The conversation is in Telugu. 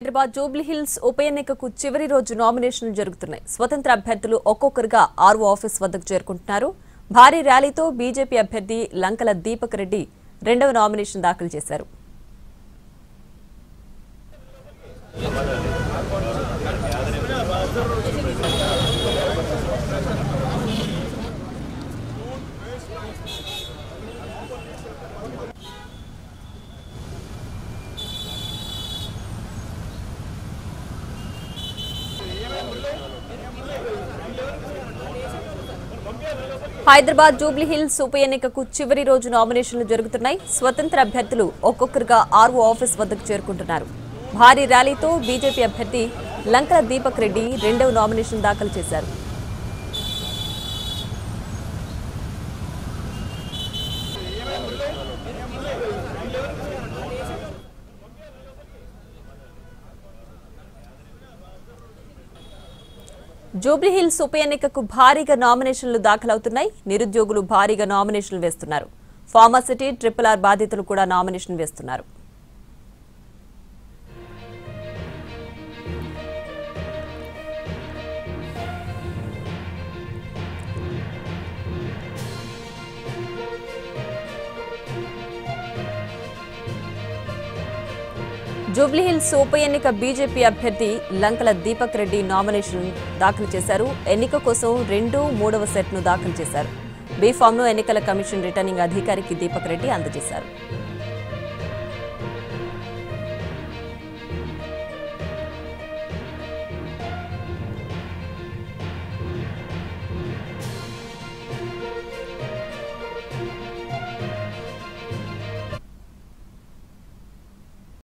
హైదరాబాద్ జూబ్లీ హిల్స్ ఉప ఎన్నికకు చివరి రోజు నామినేషన్లు జరుగుతున్నాయి. స్వతంత్ర అభ్యర్థులు ఒక్కొక్కరుగా ఆర్ఓ ఆఫీస్ వద్దకు చేరుకుంటున్నారు. భారీ ర్యాలీతో బీజేపీ అభ్యర్థి లంకల దీపక్ రెడ్డి రెండవ నామినేషన్ దాఖలు చేశారు. హైదరాబాద్ జూబ్లీ హిల్స్ ఉప ఎన్నికకు చివరి రోజు నామినేషన్లు జరుగుతున్నాయి. స్వతంత్ర అభ్యర్థులు ఒక్కొక్కరుగా ఆర్ఓ ఆఫీస్ వద్దకు చేరుకుంటున్నారు. భారీ ర్యాలీతో బీజేపీ అభ్యర్థి లంకల దీపక్ రెడ్డి రెండవ నామినేషన్ దాఖలు చేశారు. జూబ్లీ హిల్స్ ఉప ఎన్నికకు భారీగా నామినేషన్లు దాఖలవుతున్నాయి. నిరుద్యోగులు భారీగా నామినేషన్లు వేస్తున్నారు. ఫార్మాసిటీ, RRR బాధితులు కూడా నామినేషన్ వేస్తున్నారు. జూబ్లీ హిల్స్ ఉప ఎన్నిక బీజేపీ అభ్యర్థి లంకల దీపక్ రెడ్డి నామినేషన్ దాఖలు చేశారు. ఎన్నిక కోసం 2, 3వ సెట్ను దాఖలు చేశారు. బీ ఫామ్ను ఎన్నికల కమిషన్ రిటర్నింగ్ అధికారికి దీపక్ రెడ్డి అందజేశారు.